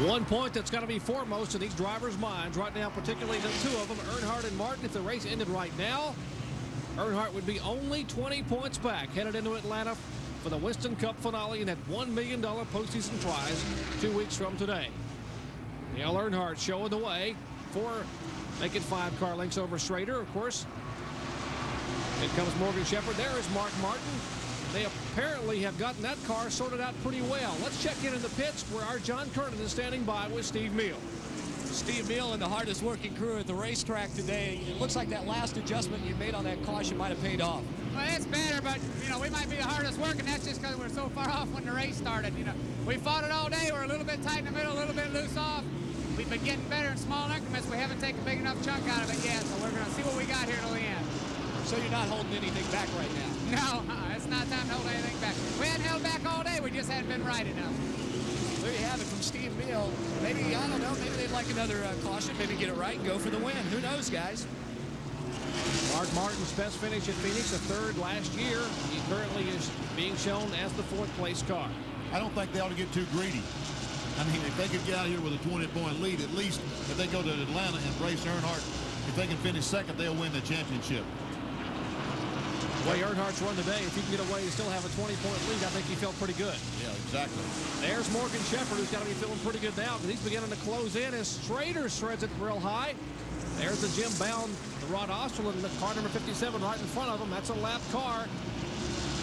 One point that's got to be foremost in these drivers' minds right now, particularly the two of them, Earnhardt and Martin. If the race ended right now, Earnhardt would be only 20 points back, headed into Atlanta for the Winston Cup finale and that $1 million postseason prize 2 weeks from today. Dale Earnhardt showing the way for making 5 car lengths over Schrader, of course. In comes Morgan Shepherd. There is Mark Martin. They apparently have gotten that car sorted out pretty well. Let's check in the pits where our John Kernan is standing by with Steve Meal. Steve Meal and the hardest working crew at the racetrack today. It looks like that last adjustment you made on that caution might have paid off. Well, it's better, but, you know, we might be the hardest working. That's just because we're so far off when the race started. You know, we fought it all day. We're a little bit tight in the middle, a little bit loose off. We've been getting better in small increments. We haven't taken a big enough chunk out of it yet, so we're going to see what we got here till the end. So you're not holding anything back right now? No, it's not time to hold anything back. We hadn't held back all day. We just hadn't been right enough. There you have it from Steve Meal. Maybe, I don't know, maybe they'd like another caution, maybe get it right and go for the win. Who knows, guys? Mark Martin's best finish at Phoenix, a 3rd last year. He currently is being shown as the 4th place car. I don't think they ought to get too greedy. I mean, if they could get out here with a 20-point lead, at least if they go to Atlanta and race Earnhardt, if they can finish 2nd, they'll win the championship. The way Earnhardt's run today, if you can get away and still have a 20-point lead, I think he felt pretty good. Yeah, exactly. There's Morgan Shepherd, who's got to be feeling pretty good now because he's beginning to close in as Schrader shreds it real high. There's the Jim Bound, the Rod Osterlund, the car number 57 right in front of him. That's a lap car.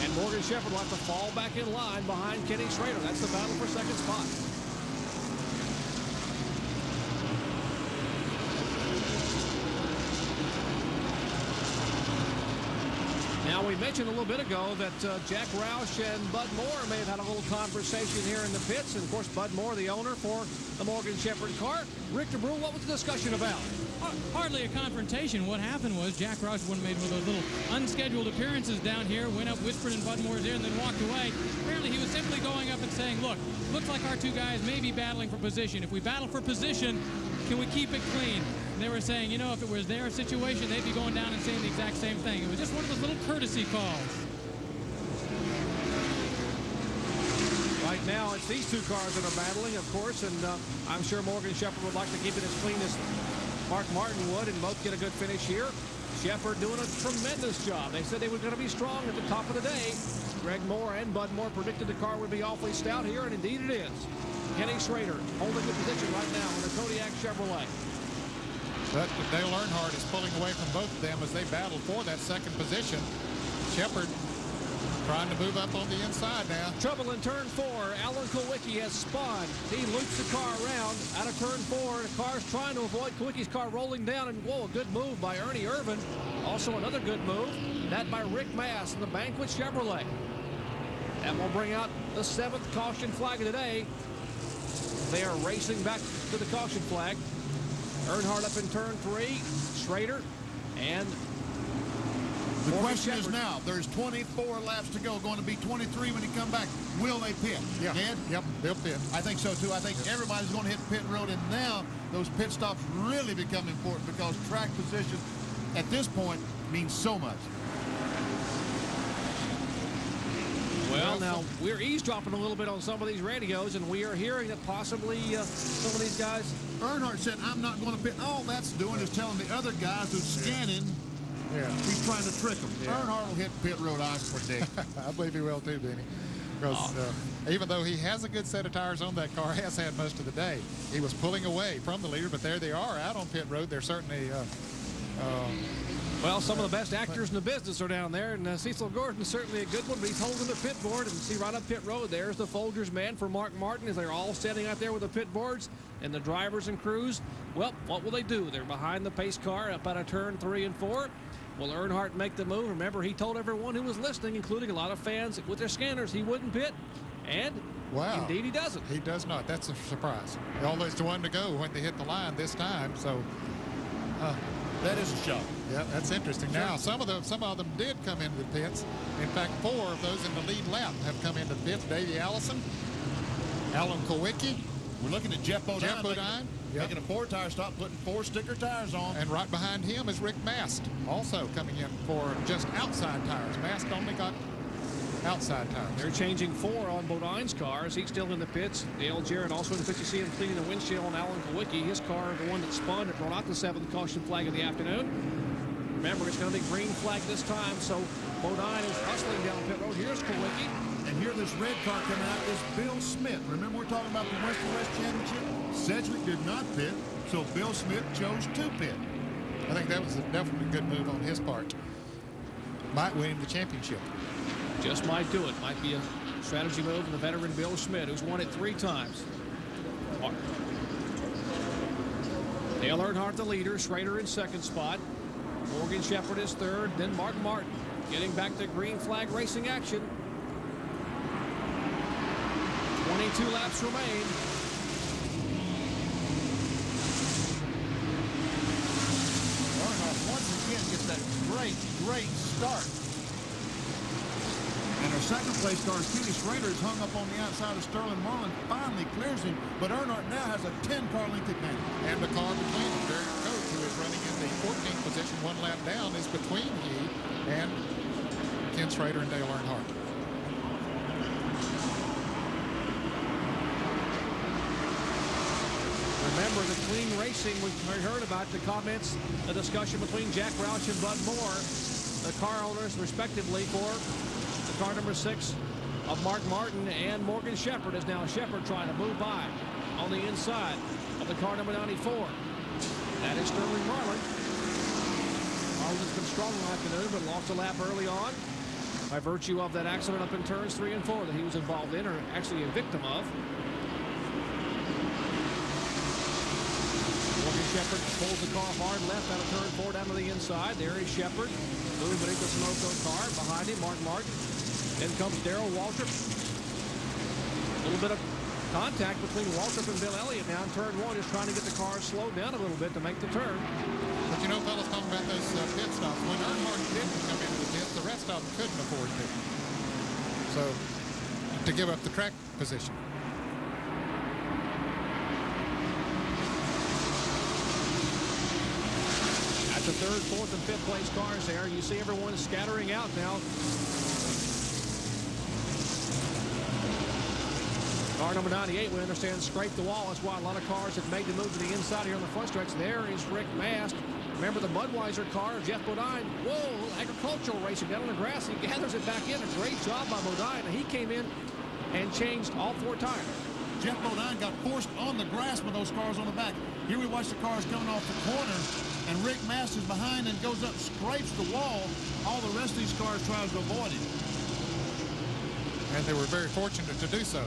And Morgan Shepherd will have to fall back in line behind Kenny Schrader. That's the battle for 2nd spot. Now, we mentioned a little bit ago that Jack Roush and Bud Moore may have had a little conversation here in the pits. And, of course, Bud Moore, the owner for the Morgan Shepherd car. Rick DeBrew, what was the discussion about? Hardly a confrontation. What happened was Jack Roush made one of those little unscheduled appearances down here, went up, whispered in Bud Moore's ear, and then walked away. Apparently, he was simply going up and saying, look, looks like our 2 guys may be battling for position. If we battle for position, can we keep it clean? They were saying, you know, if it was their situation, they'd be going down and saying the exact same thing. It was just one of those little courtesy calls. Right now, it's these 2 cars that are battling, of course, and I'm sure Morgan Shepherd would like to keep it as clean as Mark Martin would and both get a good finish here. Shepherd doing a tremendous job. They said they were going to be strong at the top of the day. Greg Moore and Bud Moore predicted the car would be awfully stout here, and indeed it is. Kenny Schrader holding the position right now in the Kodiak Chevrolet. But Dale Earnhardt is pulling away from both of them as they battle for that 2nd position. Shepherd trying to move up on the inside now. Trouble in turn 4. Alan Kulwicki has spun. He loops the car around out of turn 4. The car's trying to avoid Kulwicki's car rolling down. And, whoa, a good move by Ernie Irvin. Also another good move. That by Rick Mass in the Banquet Chevrolet. That will bring out the 7th caution flag of the day. They are racing back to the caution flag. Earnhardt up in turn 3, Schrader, and the question is now, there's 24 laps to go, going to be 23 when he come back. Will they pit? Yeah. Ed? Yep, they'll pit. I think so, too. I think everybody's going to hit pit road, and now those pit stops really become important because track position at this point means so much. Well, now, we're eavesdropping a little bit on some of these radios, and we are hearing that possibly some of these guys... Earnhardt said, I'm not going to pit. All that's doing is telling the other guys who's scanning he's trying to trick them. Yeah. Earnhardt will hit pit road, I predict. I believe he will too, Benny. Because even though he has a good set of tires on that car, has had most of the day, he was pulling away from the leader, but there they are out on pit road. They're certainly... well, some of the best actors in the business are down there, and Cecil Gordon's certainly a good one, but he's holding the pit board, and see right up pit road, there's the Folgers man for Mark Martin as they're all standing out there with the pit boards, and the drivers and crews. Well, what will they do? They're behind the pace car up out of turn 3 and 4. Will Earnhardt make the move? Remember, he told everyone who was listening, including a lot of fans with their scanners, he wouldn't pit, and indeed he doesn't. He does not. That's a surprise. Almost one to go when they hit the line this time, so... that is a shock. Yeah, that's interesting. Now, some of them did come into the pits. In fact, 4 of those in the lead lap have come into the pits. Davey Allison, Alan Kulwicki. We're looking at Jeff Bodine. Yep. Making a 4-tire stop, putting 4 sticker tires on. And right behind him is Rick Mast, also coming in for just outside tires. Mast only got outside tires. They're changing 4 on Bodine's cars. He's still in the pits. Dale Jarrett also in the pits. You see him cleaning the windshield on Alan Kowicki. His car, the one that spun, that brought out the 7th caution flag of the afternoon. Remember, it's going to be green flag this time, so Bodine is hustling down pit road. Here's Kowicki. And here this red car coming out is Bill Smith. Remember, we're talking about the West Championship? Sedgwick did not pit, so Bill Smith chose to pit. I think that was definitely a good move on his part. Might win him the championship. Just might do it. Might be a strategy move from the veteran Bill Schmidt, who's won it 3 times. Dale Earnhardt the leader, Schrader in 2nd spot. Morgan Shepherd is 3rd, then Mark Martin getting back to green flag racing action. 22 laps remain. Earnhardt once again gets that great start. And our 2nd place car, Kenny Schrader, is hung up on the outside of Sterling Marlin. Finally clears him, but Earnhardt now has a 10-car length advantage. And the car between them, Derek Coates, who is running in the 14th position, 1 lap down, is between he and Ken Schrader and Dale Earnhardt. Remember the clean racing we heard about, the comments, the discussion between Jack Roush and Bud Moore, the car owners respectively for the car number 6 of Mark Martin and Morgan Shepherd. Is now Shepherd trying to move by on the inside of the car number 94. That is Sterling Marlin. Marlin has been strong all afternoon, but lost a lap early on by virtue of that accident up in turns 3 and 4 that he was involved in, or actually a victim of. Shepherd pulls the car hard left out of turn 4 down to the inside. There is Shepherd moving beneath the Sunoco car. Behind him, Mark Martin. Then comes Darrell Waltrip. A little bit of contact between Waltrip and Bill Elliott now in turn 1, just trying to get the car slowed down a little bit to make the turn. But you know, fellas, talking about those pit stops, when Earnhardt didn't come into the pit, the rest of them couldn't afford to. So, to give up the track position. The 3rd, 4th, and 5th place cars there. You see everyone scattering out now. Car number 98, we understand, scraped the wall. That's why a lot of cars have made the move to the inside here on the front stretch. There is Rick Mast. Remember the Budweiser car of Jeff Bodine. Whoa, agricultural racing down on the grass. He gathers it back in. A great job by Bodine. He came in and changed all 4 tires. Jeff Bodine got forced on the grass with those cars on the back. Here we watch the cars coming off the corner, and Rick Masters behind and goes up, scrapes the wall. All the rest of these cars tries to avoid it. And they were very fortunate to do so.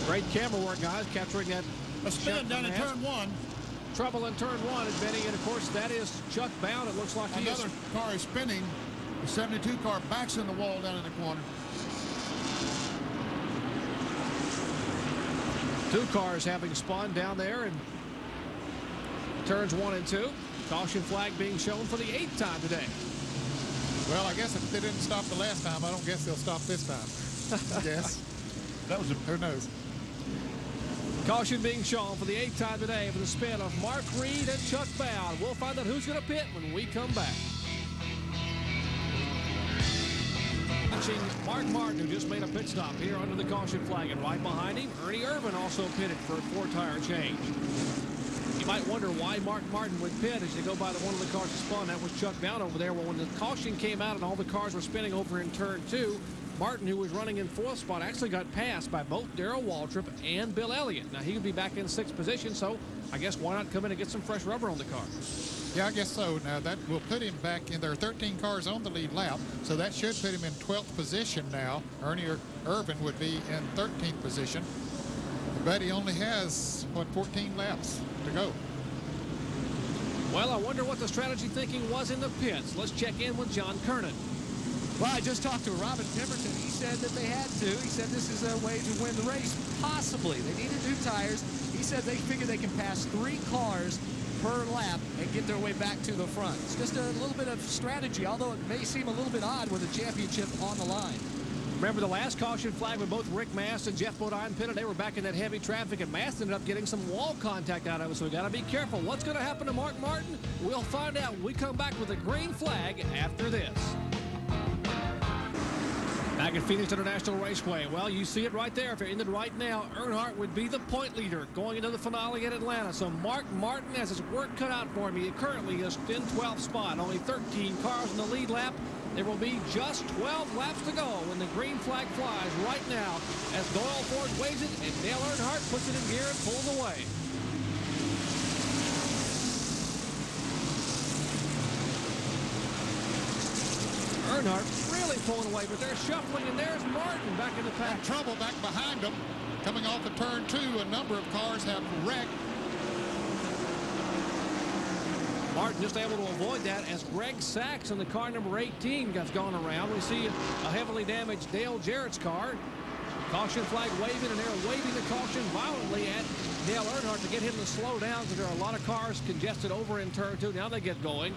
Great camera work, guys, capturing that. A spin down in turn 1. Trouble in turn 1 is Benny, and of course that is Chuck Bound. It looks like he is. Another car is spinning. The 72 car backs in the wall down in the corner. 2 cars having spun down there in turns 1 and 2. Caution flag being shown for the 8th time today. Well, I guess if they didn't stop the last time, I don't guess they'll stop this time. I guess. That was Who knows? Caution being shown for the 8th time today for the spin of Mark Reed and Chuck Bound. We'll find out who's going to pit when we come back. Watching Mark Martin, who just made a pit stop here under the caution flag, and right behind him, Ernie Irvin also pitted for a 4-tire change. You might wonder why Mark Martin would pit as you go by one of the cars that spun. That was Chuck Bound over there. Well, when the caution came out and all the cars were spinning over in turn 2, Martin, who was running in 4th spot, actually got passed by both Darrell Waltrip and Bill Elliott. Now, he would be back in 6th position, so I guess why not come in and get some fresh rubber on the car? Yeah, I guess so. Now, that will put him back in. There are 13 cars on the lead lap, so that should put him in 12th position now. Ernie Irvin would be in 13th position. But he only has, 14 laps to go. Well, I wonder what the strategy thinking was in the pits. Let's check in with John Kernan. Well, I just talked to Robin Pemberton. He said that they had to. He said this is a way to win the race. Possibly. They needed new tires. He said they figure they can pass 3 cars per lap and get their way back to the front. It's just a little bit of strategy, although it may seem a little bit odd with a championship on the line. Remember the last caution flag when both Rick Mast and Jeff Bodine pitted? They were back in that heavy traffic, and Mast ended up getting some wall contact out of it, so we got to be careful. What's going to happen to Mark Martin? We'll find out when we come back with a green flag after this. Back at Phoenix International Raceway. Well, you see it right there. If it ended right now, Earnhardt would be the point leader going into the finale at Atlanta. So Mark Martin has his work cut out for him. He currently is in 12th spot. Only 13 cars in the lead lap. There will be just 12 laps to go when the green flag flies right now as Doyle Ford waves it and Dale Earnhardt puts it in gear and pulls away. Earnhardt really pulling away, but they're shuffling, and there's Martin back in the pack. Trouble back behind them. Coming off of turn 2, a number of cars have wrecked. Martin just able to avoid that as Greg Sachs in the car number 18 has gone around. We see a heavily damaged Dale Jarrett's car. Caution flag waving, and they're waving the caution violently at Dale Earnhardt to get him to slow down because there are a lot of cars congested over in turn 2. Now they get going.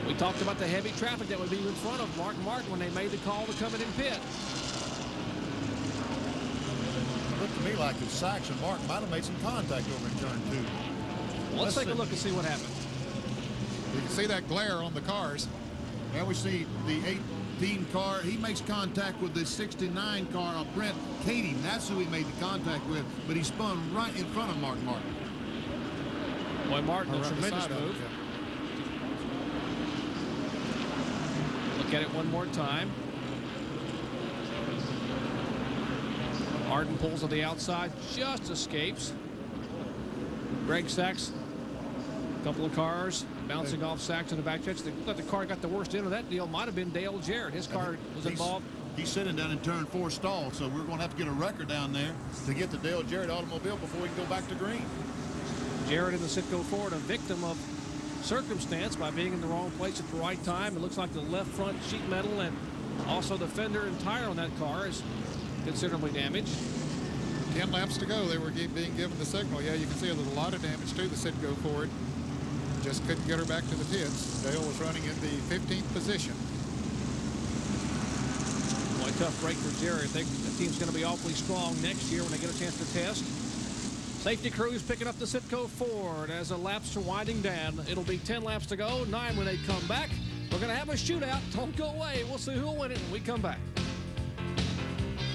We talked about the heavy traffic that would be in front of Mark Martin when they made the call to come in and pit. It looked to me like the Sachs and Martin might have made some contact over in turn 2. Let's take a look and see what happened. You can see that glare on the cars. Now we see the 18 car. He makes contact with the 69 car on Brent Katie. That's who he made the contact with, but he spun right in front of Mark Martin. Boy, Martin, a Around the tremendous side of move. it, Look at it one more time. Martin pulls to the outside, just escapes. Greg Sachs, a couple of cars bouncing off Sachs in the backstretch. The car got the worst end of that deal might have been Dale Jarrett. His car was involved. He's sitting down in turn 4 stall, so we're going to have to get a record down there to get the Dale Jarrett automobile before we can go back to green. Jarrett in the Citgo Ford, a victim of circumstance by being in the wrong place at the right time. It looks like the left front sheet metal and also the fender and tire on that car is considerably damaged. 10 laps to go. They were being given the signal. Yeah, you can see a lot of damage to the Citgo Ford. Just couldn't get her back to the pits. Dale was running in the 15th position. Boy, tough break for Jarrett. The team's going to be awfully strong next year when they get a chance to test. Safety crews picking up the Citgo Ford as the laps are winding down. It'll be 10 laps to go, 9 when they come back. We're going to have a shootout. Don't go away. We'll see who'll win it when we come back.